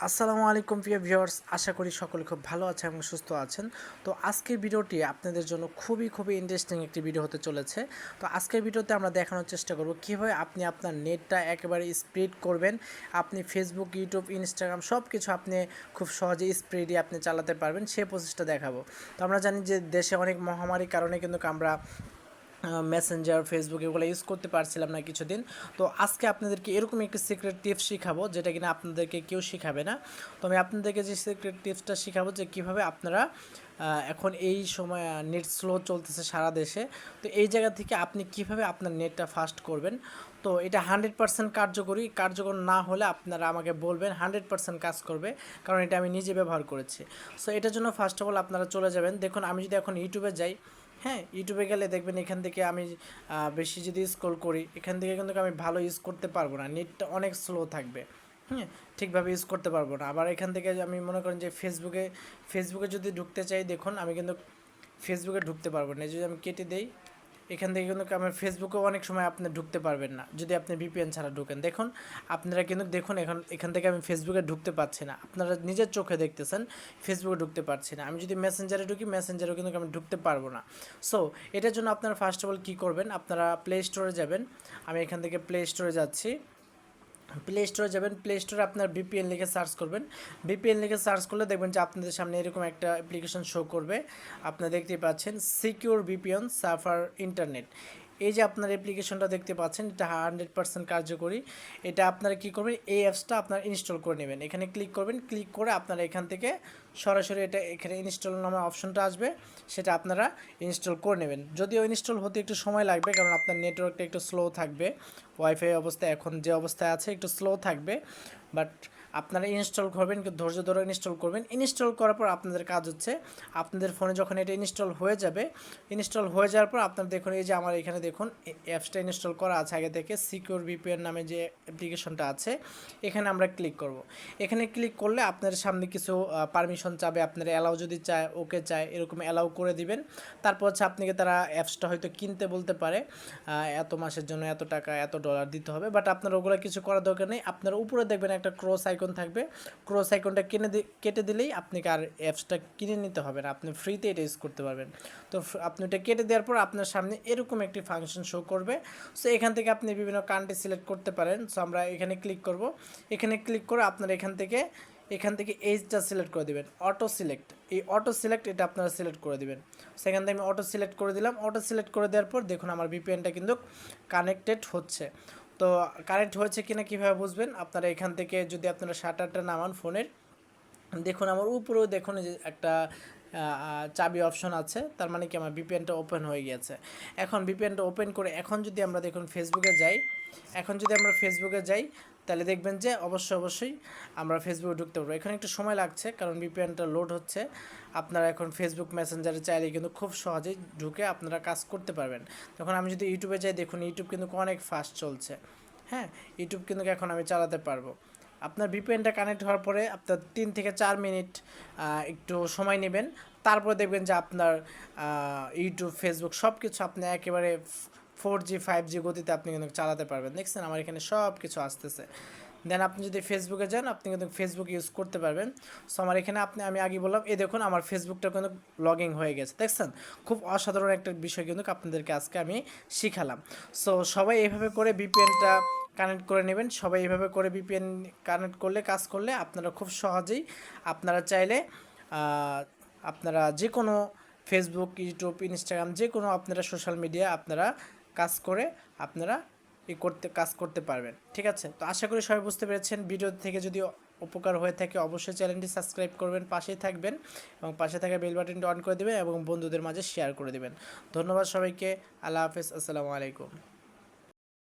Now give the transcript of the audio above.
আসসালামু আলাইকুম প্রিয় ভিউয়ার্স, আশা করি সকলে খুব ভালো আছেন এবং সুস্থ আছেন। তো আজকের ভিডিওটি আপনাদের জন্য খুবই ইন্টারেস্টিং একটি ভিডিও হতে চলেছে। তো আজকের ভিডিওতে আমরা দেখানোর চেষ্টা করব কীভাবে আপনি আপনার নেটটা একেবারে স্পিড করবেন। আপনি ফেসবুক, ইউটিউব, ইনস্টাগ্রাম সব কিছু আপনি খুব সহজে স্পিডে আপনি চালাতে পারবেন, সেই প্রসেসটা দেখাবো। তো আমরা জানি যে দেশে অনেক মহামারীর কারণে কিন্তু আমরা মেসেঞ্জার, ফেসবুক এগুলো ইউজ করতে পারছিলাম না কিছুদিন। তো আজকে আপনাদেরকে এরকম একটি সিক্রেট টিপস শিখাবো, যেটা কিনা আপনাদেরকে কেউ শিখাবে না। তো আমি আপনাদেরকে যে সিক্রেট টিপসটা শিখাবো যে কীভাবে আপনারা এখন এই সময় নেট স্লো চলতেছে সারা দেশে, তো এই জায়গা থেকে আপনি কিভাবে আপনার নেটটা ফাস্ট করবেন। তো এটা 100% কার্যকর না হলে আপনারা আমাকে বলবেন, 100% কাজ করবে, কারণ এটা আমি নিজে ব্যবহার করেছি। সো এটার জন্য ফার্স্ট অফ অল আপনারা চলে যাবেন। দেখুন, আমি যদি এখন ইউটিউবে যাই, হ্যাঁ, ইউটিউবে গেলে দেখবেন এখান থেকে আমি বেশি যদি স্ক্রল করি, এখান থেকে কিন্তু আমি ভালো ইউজ করতে পারবো না, নেটটা অনেক স্লো থাকবে। হ্যাঁ, ঠিকভাবে ইউজ করতে পারবো না। আবার এখান থেকে আমি মনে করেন যে ফেসবুকে যদি ঢুকতে চাই, দেখুন আমি কিন্তু ফেসবুকে ঢুকতে পারবো না। যদি আমি কেটে দেই, এখান থেকে কিন্তু আমার ফেসবুকেও অনেক সময় আপনি ঢুকতে পারবেন না যদি আপনি ভিপিএন ছাড়া ঢুকেন। দেখুন, আপনারা কিন্তু দেখুন এখান থেকে আমি ফেসবুকে ঢুকতে পারছি না, আপনারা নিজের চোখে দেখতেছেন ফেসবুকে ঢুকতে পারছি না। আমি যদি মেসেঞ্জারে ঢুকি, মেসেঞ্জারেও কিন্তু আমি ঢুকতে পারবো না। সো এটার জন্য আপনারা ফার্স্ট অফ অল কী করবেন, আপনারা প্লে স্টোরে যাবেন। আমি এখান থেকে প্লে স্টোরে যাচ্ছি। প্লে স্টোরে যাবেন, প্লে স্টোরে আপনার ভিপিএন লিখে সার্চ করবেন। ভিপিএন লিখে সার্চ করলে দেখবেন যে আপনাদের সামনে এরকম একটা অ্যাপ্লিকেশন শো করবে। আপনারা দেখতে পাচ্ছেন সিকিউর ভিপিএন সার্ভার ইন্টারনেট। এই যে আপনার অ্যাপ্লিকেশনটা দেখতে পাচ্ছেন, এটা 100% কার্যকরী। এটা আপনারা কী করবেন, এই অ্যাপসটা আপনারা ইনস্টল করে নেবেন। এখানে ক্লিক করবেন, ক্লিক করে আপনারা এখান থেকে সরাসরি এখানে ইনস্টল নামের অপশনটা আসবে, সেটা আপনারা ইনস্টল করে নেবেন। যদিও ইনস্টল হতে একটু সময় লাগবে, কারণ আপনার নেটওয়ার্কটা একটু স্লো থাকবে। ওয়াইফাই অবস্থা এখন যে অবস্থায় আছে একটু স্লো থাকবে, বাট আপনারা ইনস্টল করবেন, একটু ধৈর্য ধরে ইনস্টল করবেন। ইনস্টল করার পর আপনাদের কাজ হচ্ছে, আপনাদের ফোনে যখন এটা ইনস্টল হয়ে যাবে, ইনস্টল হয়ে যাওয়ার পর আপনারা দেখুন, এই যে আমার এখানে দেখুন অ্যাপসটা ইনস্টল করা আছে আগে থেকে, সিকিউর ভিপিএন নামে যে অ্যাপ্লিকেশনটা আছে, এখানে আমরা ক্লিক করব। এখানে ক্লিক করলে আপনার সামনে কিছু পারমিশন চাবে, আপনারা অ্যালাউ যদি চায়, ওকে চায়, এরকম অ্যালাউ করে দিবেন। তারপর হচ্ছে আপনাকে তারা অ্যাপসটা হয়তো কিনতে বলতে পারে, এত মাসের জন্য এত টাকা, এত ডলার দিতে হবে, বাট আপনার ওগুলো কিছু করার দরকার নেই। আপনার উপরে দেখবেন একটা ক্রস আইকন থাকবে, ক্রস আইকনটা কেটে দিলেই আপনাকে আর অ্যাপসটা কিনে নিতে হবে না, আপনি ফ্রিতে এটা ইউজ করতে পারবেন। তো আপনি এটা কেটে দেওয়ার পর আপনার সামনে এরকম একটি ফাংশন শো করবে। সো এখান থেকে আপনি বিভিন্ন কান্ট্রি সিলেক্ট করতে পারেন। সো আমরা এখানে ক্লিক করব। এখানে ক্লিক করে আপনার এখান থেকে এইজটা সিলেক্ট করে দেবেন, অটো সিলেক্ট। এই অটো সিলেক্ট এটা আপনারা সিলেক্ট করে দেবেন। সেখান থেকে আমি অটো সিলেক্ট করে দিলাম। অটো সিলেক্ট করে দেওয়ার পর দেখুন আমার ভিপিএনটা কিন্তু কানেক্টেড হচ্ছে। তো কানেক্ট হয়েছে কিনা কীভাবে বুঝবেন, আপনারা এখান থেকে যদি আপনারা শাটারটা নামান ফোনের, দেখুন আমার উপরেও দেখুন যে একটা চাবি অপশন আছে, তার মানে কি আমার ভিপিএনটা ওপেন হয়ে গিয়েছে। এখন ভিপিএনটা ওপেন করে এখন যদি আমরা দেখুন ফেসবুকে যাই, তাহলে দেখবেন যে অবশ্যই আমরা ফেসবুকে ঢুকতে পারবো। এখানে একটু সময় লাগছে, কারণ ভিপিএনটা লোড হচ্ছে। আপনারা এখন ফেসবুক মেসেঞ্জারে চাইলে কিন্তু খুব সহজেই ঢুকে আপনারা কাজ করতে পারবেন। তখন আমি যদি ইউটিউবে যাই, দেখুন ইউটিউব কিন্তু অনেক ফাস্ট চলছে। হ্যাঁ, ইউটিউব কিন্তু এখন আমি চালাতে পারবো। আপনার ভিপিএনটা কানেক্ট হওয়ার পরে আপনার 3 থেকে 4 মিনিট একটু সময় নেবেন। তারপরে দেখবেন যে আপনার ইউটিউব, ফেসবুক সব কিছু আপনি একেবারে 4G 5G গতিতে আপনি কিন্তু চালাতে পারবেন। দেখছেন আমার এখানে সব কিছু আসতেছে। দেন আপনি যদি ফেসবুকে যান, আপনি কিন্তু ফেসবুক ইউজ করতে পারবেন। সো আমার এখানে আমি আগে বললাম, এই দেখুন আমার ফেসবুকটা কিন্তু লগইন হয়ে গেছে। দেখছেন, খুব অসাধারণ একটা বিষয় কিন্তু আপনাদেরকে আজকে আমি শিখালাম। সো সবাই এইভাবে করে ভিপিএনটা কানেক্ট করে নেবেন। সবাই এইভাবে করে ভিপিএন কানেক্ট করলে, কাজ করলে আপনারা খুব সহজেই আপনারা চাইলে আপনারা যে কোনো ফেসবুক, ইউটিউব, ইনস্টাগ্রাম যে কোনো আপনারা সোশ্যাল মিডিয়া আপনারা কাজ করতে পারবেন। ঠিক আছে, তো আশা করি সবাই বুঝতে পেরেছেন। ভিডিও থেকে যদি উপকার হয়ে থাকে অবশ্যই চ্যানেলটি সাবস্ক্রাইব করবেন, পাশেই থাকবেন এবং পাশে থাকা বেল বাটনটি অন করে দেবেন এবং বন্ধুদের মাঝে শেয়ার করে দেবেন। ধন্যবাদ সবাইকে। আল্লাহ হাফেজ, আসসালামু আলাইকুম।